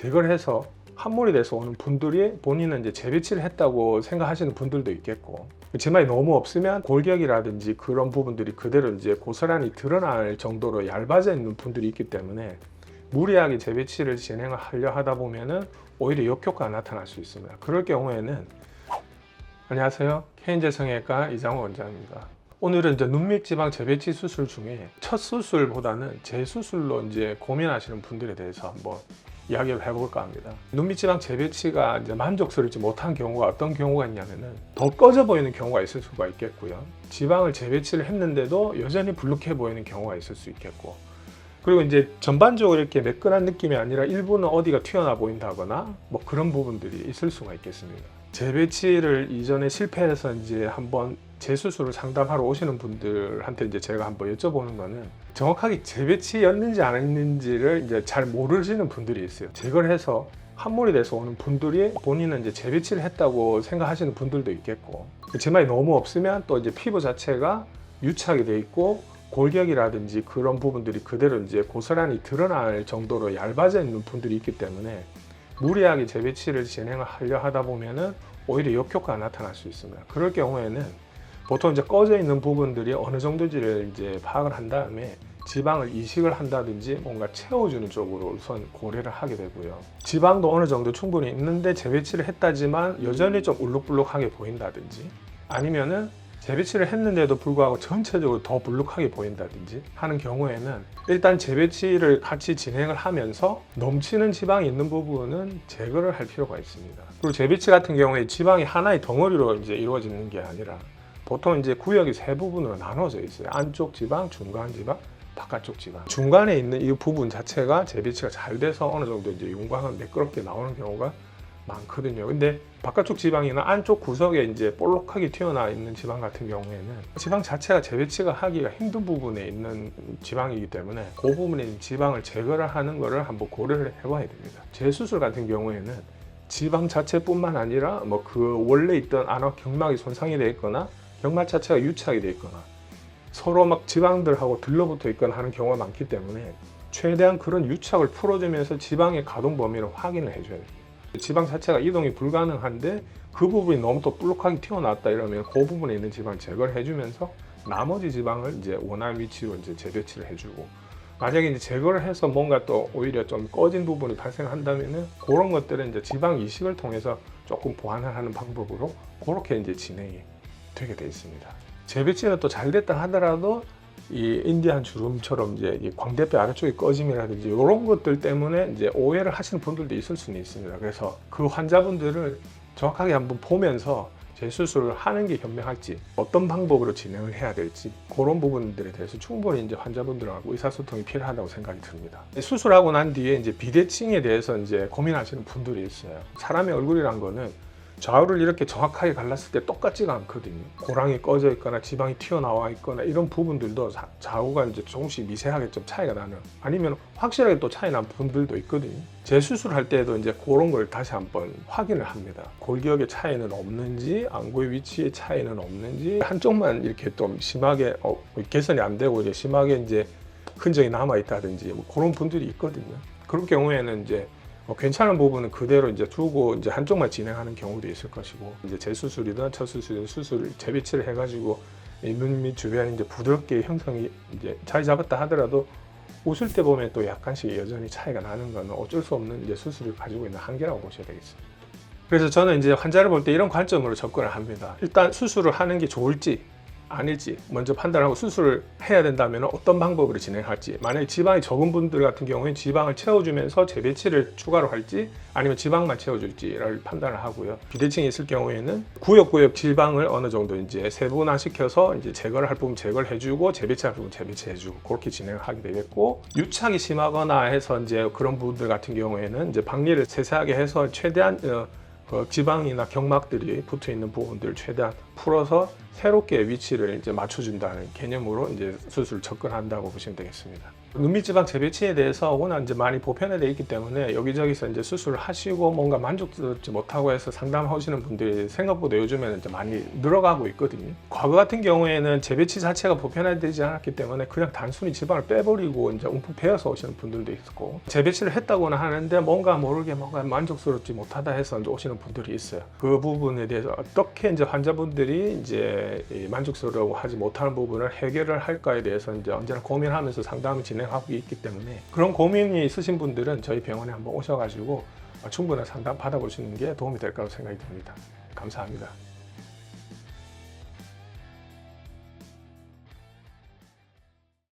제거를 해서 함몰이 돼서 오는 분들이 본인은 이제 재배치를 했다고 생각하시는 분들도 있겠고, 지방이 너무 없으면 골격이라든지 그런 부분들이 그대로 이제 고스란히 드러날 정도로 얇아져 있는 분들이 있기 때문에 무리하게 재배치를 진행을 하려 하다 보면은 오히려 역효과가 나타날 수 있습니다. 그럴 경우에는 안녕하세요, K인제 성형외과 이장호 원장입니다. 오늘은 이제 눈밑 지방 재배치 수술 중에 첫 수술보다는 재수술로 이제 고민하시는 분들에 대해서 한번 이야기를 해볼까 합니다. 눈밑 지방 재배치가 이제 만족스럽지 못한 경우가 어떤 경우가 있냐면은 더 꺼져 보이는 경우가 있을 수가 있겠고요. 지방을 재배치를 했는데도 여전히 불룩해 보이는 경우가 있을 수 있겠고, 그리고 이제 전반적으로 이렇게 매끈한 느낌이 아니라 일부는 어디가 튀어나와 보인다거나 뭐 그런 부분들이 있을 수가 있겠습니다. 재배치를 이전에 실패해서 이제 한번 재수술을 상담하러 오시는 분들한테 이제 제가 한번 여쭤보는 거는 정확하게 재배치였는지 안 했는지를 이제 잘 모르시는 분들이 있어요. 제거를 해서 함몰이 돼서 오는 분들이 본인은 이제 재배치를 했다고 생각하시는 분들도 있겠고, 지방이 너무 없으면 또 이제 피부 자체가 유착이 돼 있고 골격이라든지 그런 부분들이 그대로 이제 고스란히 드러날 정도로 얇아져 있는 분들이 있기 때문에 무리하게 재배치를 진행을 하려 하다 보면은 오히려 역효과가 나타날 수 있습니다. 그럴 경우에는 보통 이제 꺼져 있는 부분들이 어느 정도인지를 이제 파악을 한 다음에 지방을 이식을 한다든지 뭔가 채워주는 쪽으로 우선 고려를 하게 되고요. 지방도 어느 정도 충분히 있는데 재배치를 했다지만 여전히 좀 울룩불룩하게 보인다든지, 아니면은 재배치를 했는데도 불구하고 전체적으로 더 불룩하게 보인다든지 하는 경우에는 일단 재배치를 같이 진행을 하면서 넘치는 지방이 있는 부분은 제거를 할 필요가 있습니다. 그리고 재배치 같은 경우에 지방이 하나의 덩어리로 이제 이루어지는 게 아니라 보통 이제 구역이 세 부분으로 나눠져 있어요. 안쪽 지방, 중간 지방, 바깥쪽 지방. 중간에 있는 이 부분 자체가 재배치가 잘 돼서 어느 정도 이제 윤곽은 매끄럽게 나오는 경우가 많거든요. 근데 바깥쪽 지방이나 안쪽 구석에 이제 볼록하게 튀어나와 있는 지방 같은 경우에는 지방 자체가 재배치가 하기가 힘든 부분에 있는 지방이기 때문에 그 부분에 있는 지방을 제거를 하는 거를 한번 고려를 해봐야 됩니다. 재수술 같은 경우에는 지방 자체뿐만 아니라 뭐 그 원래 있던 안압 경막이 손상이 되어 있거나 경막 자체가 유착이 되어 있거나 서로 막 지방들하고 들러붙어 있거나 하는 경우가 많기 때문에 최대한 그런 유착을 풀어주면서 지방의 가동 범위를 확인을 해줘야 됩니다. 지방 자체가 이동이 불가능한데 그 부분이 너무 또 볼록하게 튀어나왔다 이러면 그 부분에 있는 지방을 제거를 해주면서 나머지 지방을 이제 원하는 위치로 이제 재배치를 해주고, 만약에 이제 제거를 해서 뭔가 또 오히려 좀 꺼진 부분이 발생한다면은 그런 것들은 이제 지방 이식을 통해서 조금 보완을 하는 방법으로 그렇게 이제 진행이 되게 되어 있습니다. 재배치는 또 잘 됐다 하더라도 이 인디안 주름처럼 이제 이 광대뼈 아래쪽의 꺼짐이라든지 이런 것들 때문에 이제 오해를 하시는 분들도 있을 수는 있습니다. 그래서 그 환자분들을 정확하게 한번 보면서 재수술을 하는 게 현명할지, 어떤 방법으로 진행을 해야 될지 그런 부분들에 대해서 충분히 이제 환자분들하고 의사소통이 필요하다고 생각이 듭니다. 수술하고 난 뒤에 이제 비대칭에 대해서 이제 고민하시는 분들이 있어요. 사람의 얼굴이란 거는 좌우를 이렇게 정확하게 갈랐을 때 똑같지가 않거든요. 고랑이 꺼져 있거나 지방이 튀어나와 있거나 이런 부분들도 좌우가 이제 조금씩 미세하게 좀 차이가 나는, 아니면 확실하게 또 차이 나는 분들도 있거든요. 재수술할 때도 이제 그런 걸 다시 한번 확인을 합니다. 골격의 차이는 없는지, 안구의 위치의 차이는 없는지, 한쪽만 이렇게 좀 심하게 개선이 안 되고 이제 심하게 이제 흔적이 남아 있다든지 뭐 그런 분들이 있거든요. 그런 경우에는 이제 괜찮은 부분은 그대로 이제 두고 이제 한쪽만 진행하는 경우도 있을 것이고, 이제 재수술이든 첫 수술이든 수술 재배치를 해가지고 눈 밑 주변에 이제 부드럽게 형성이 이제 자리 잡았다 하더라도 웃을 때 보면 또 약간씩 여전히 차이가 나는 건 어쩔 수 없는 이제 수술을 가지고 있는 한계라고 보셔야 되겠습니다. 그래서 저는 이제 환자를 볼 때 이런 관점으로 접근을 합니다. 일단 수술을 하는 게 좋을지 아닐지 먼저 판단하고 수술을 해야 된다면 어떤 방법으로 진행할지, 만약에 지방이 적은 분들 같은 경우에 지방을 채워주면서 재배치를 추가로 할지 아니면 지방만 채워줄지를 판단을 하고요. 비대칭이 있을 경우에는 구역구역 지방을 어느 정도 이제 세분화시켜서 이제 제거를 할 부분 제거를 해주고 재배치할 부분 재배치해주고 그렇게 진행을 하게 되겠고, 유착이 심하거나 해서 이제 그런 분들 같은 경우에는 이제 박리를 세세하게 해서 최대한 지방이나 경막들이 붙어 있는 부분들을 최대한 풀어서 새롭게 위치를 이제 맞춰준다는 개념으로 이제 수술을 접근한다고 보시면 되겠습니다. 눈밑지방 재배치에 대해서 워낙 이제 많이 보편화되어 있기 때문에 여기저기서 이제 수술을 하시고 뭔가 만족스럽지 못하고 해서 상담하시는 분들이 생각보다 요즘에는 이제 많이 늘어가고 있거든요. 과거 같은 경우에는 재배치 자체가 보편화되지 않았기 때문에 그냥 단순히 지방을 빼버리고 이제 움푹 베어서 오시는 분들도 있고, 재배치를 했다고는 하는데 뭔가 모르게 뭔가 만족스럽지 못하다 해서 이제 오시는 분들이 있어요. 그 부분에 대해서 어떻게 이제 환자분들이 이제 만족스러워하지 못하는 부분을 해결을 할까에 대해서 이제 언제나 고민하면서 상담을 진행하고 있기 때문에, 그런 고민이 있으신 분들은 저희 병원에 한번 오셔가지고 충분한 상담 받아보시는 게 도움이 될 거라고 생각이 듭니다. 감사합니다.